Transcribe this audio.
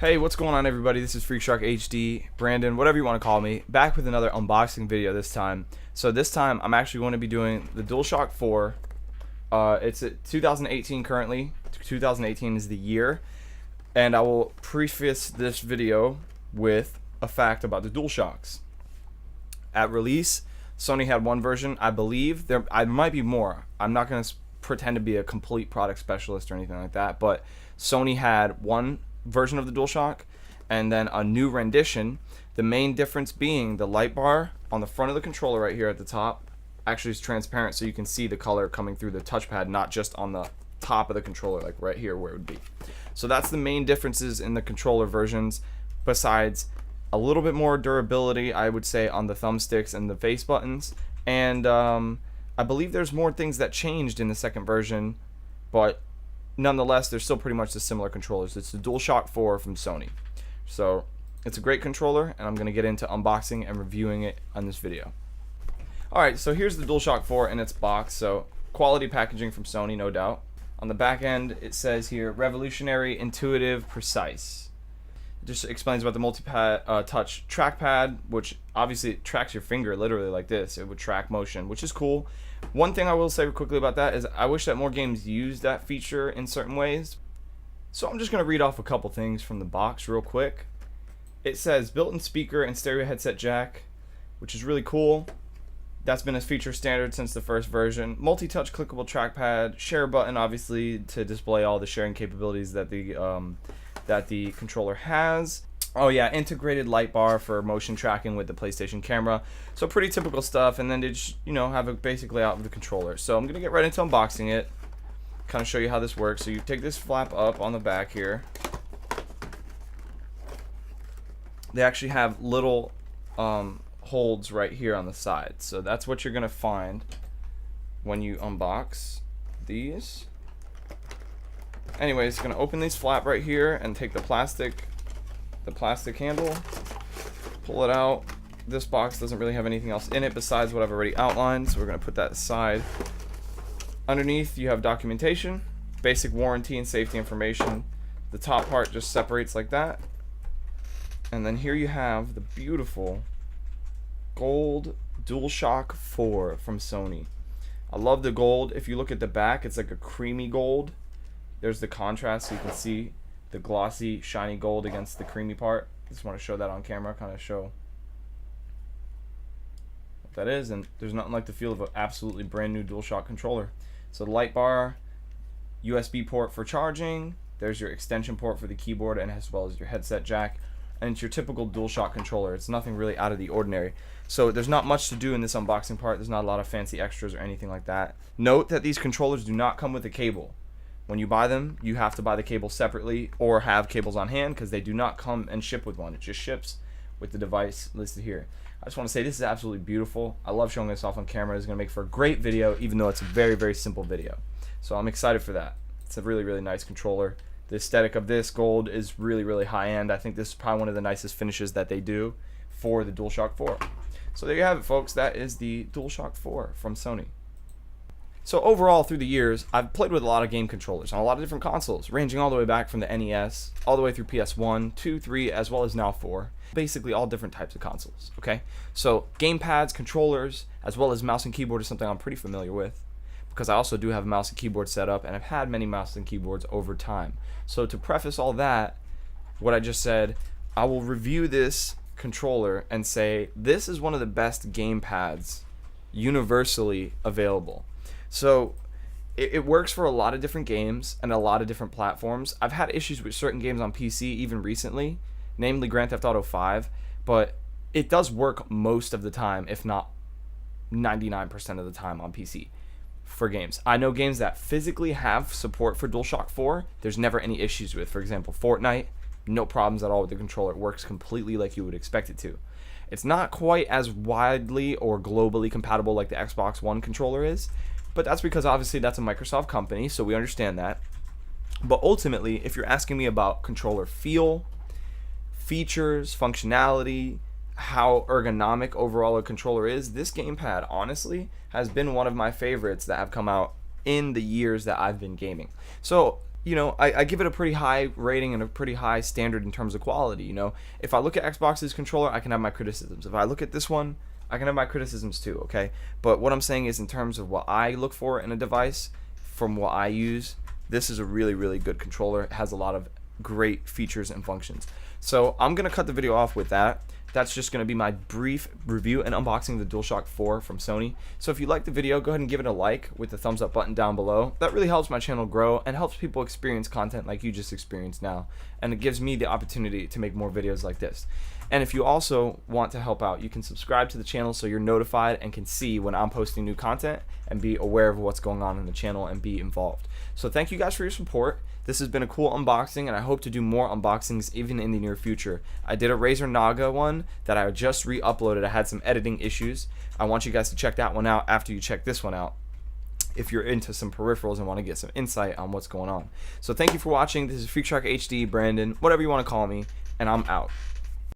Hey, what's going on, everybody? This is FreekSharkHD, Brandon, whatever you want to call me, back with another unboxing video this time. So this time, I'm actually going to be doing the Dualshock 4. It's at 2018 currently. 2018 is the year. And I will preface this video with a fact about the DualShocks. At release, Sony had one version. I believe there might be more. I'm not going to pretend to be a complete product specialist or anything like that, but Sony had one version of the DualShock and then a new rendition. The main difference being the light bar on the front of the controller right here at the top actually is transparent, so you can see the color coming through the touchpad, not just on the top of the controller like right here where it would be. So that's the main differences in the controller versions, besides a little bit more durability, I would say, on the thumbsticks and the face buttons. And I believe there's more things that changed in the second version, but nonetheless, they're still pretty much the similar controllers. It's the DualShock 4 from Sony. So it's a great controller, and I'm going to get into unboxing and reviewing it on this video. Alright, so here's the DualShock 4 in its box. So quality packaging from Sony, no doubt. On the back end, it says here, revolutionary, intuitive, precise. It just explains about the multi-touch trackpad, which obviously tracks your finger literally like this. It would track motion, which is cool. One thing I will say quickly about that is I wish that more games used that feature in certain ways. So I'm just going to read off a couple things from the box real quick. It says built-in speaker and stereo headset jack, which is really cool. That's been a feature standard since the first version. Multi-touch clickable trackpad, share button obviously to display all the sharing capabilities that the controller has. Oh yeah, integrated light bar for motion tracking with the PlayStation camera. So pretty typical stuff, and then they just, have a basic layout of the controller. So I'm gonna get right into unboxing it, kind of show you how this works. So you take this flap up on the back here. They actually have little holds right here on the side. So that's what you're gonna find when you unbox these. Anyways, gonna open these flap right here and take the plastic handle, pull it out. This box doesn't really have anything else in it besides what I've already outlined, so we're going to put that aside. Underneath you have documentation, basic warranty and safety information. The top part just separates like that, and then here you have the beautiful gold DualShock 4 from Sony. I love the gold. If you look at the back, it's like a creamy gold. There's the contrast, so you can see the glossy, shiny gold against the creamy part. Just want to show that on camera, kind of show what that is. And there's nothing like the feel of an absolutely brand new DualShock controller. So the light bar, USB port for charging, there's your extension port for the keyboard, and as well as your headset jack. And it's your typical DualShock controller. It's nothing really out of the ordinary. So there's not much to do in this unboxing part. There's not a lot of fancy extras or anything like that. Note that these controllers do not come with a cable. When you buy them, you have to buy the cable separately or have cables on hand, because they do not come and ship with one. It just ships with the device listed here. I just want to say this is absolutely beautiful. I love showing this off on camera. It's going to make for a great video, even though it's a very, very simple video. So I'm excited for that. It's a really, really nice controller. The aesthetic of this gold is really, really high-end. I think this is probably one of the nicest finishes that they do for the DualShock 4. So there you have it, folks. That is the DualShock 4 from Sony. So overall, through the years, I've played with a lot of game controllers on a lot of different consoles, ranging all the way back from the NES, all the way through PS1, 2, 3, as well as now 4. Basically all different types of consoles, okay? So gamepads, controllers, as well as mouse and keyboard is something I'm pretty familiar with, because I also do have a mouse and keyboard set up, and I've had many mouse and keyboards over time. So to preface all that, what I just said, I will review this controller and say this is one of the best gamepads universally available. So it works for a lot of different games and a lot of different platforms. I've had issues with certain games on PC even recently, namely Grand Theft Auto 5, but it does work most of the time, if not 99% of the time on PC for games. I know games that physically have support for DualShock 4, there's never any issues with. For example, Fortnite, no problems at all with the controller. It works completely like you would expect it to. It's not quite as widely or globally compatible like the Xbox One controller is, but that's because obviously that's a Microsoft company, so we understand that. But ultimately, if you're asking me about controller feel, features, functionality, how ergonomic overall a controller is, this gamepad honestly has been one of my favorites that have come out in the years that I've been gaming. So you know, I give it a pretty high rating and a pretty high standard in terms of quality. You know, if I look at Xbox's controller, I can have my criticisms. If I look at this one, I can have my criticisms too, okay? But what I'm saying is, in terms of what I look for in a device, from what I use, this is a really, really good controller. It has a lot of great features and functions. So I'm going to cut the video off with that. That's just going to be my brief review and unboxing of the DualShock 4 from Sony. So if you like the video, go ahead and give it a like with the thumbs up button down below. That really helps my channel grow and helps people experience content like you just experienced now. And it gives me the opportunity to make more videos like this. And if you also want to help out, you can subscribe to the channel so you're notified and can see when I'm posting new content and be aware of what's going on in the channel and be involved. So thank you guys for your support. This has been a cool unboxing, and I hope to do more unboxings even in the near future. I did a Razer Naga one that I just re-uploaded. I had some editing issues. I want you guys to check that one out after you check this one out, if you're into some peripherals and want to get some insight on what's going on. So thank you for watching. This is FreekSharkHD, Brandon, whatever you want to call me, and I'm out.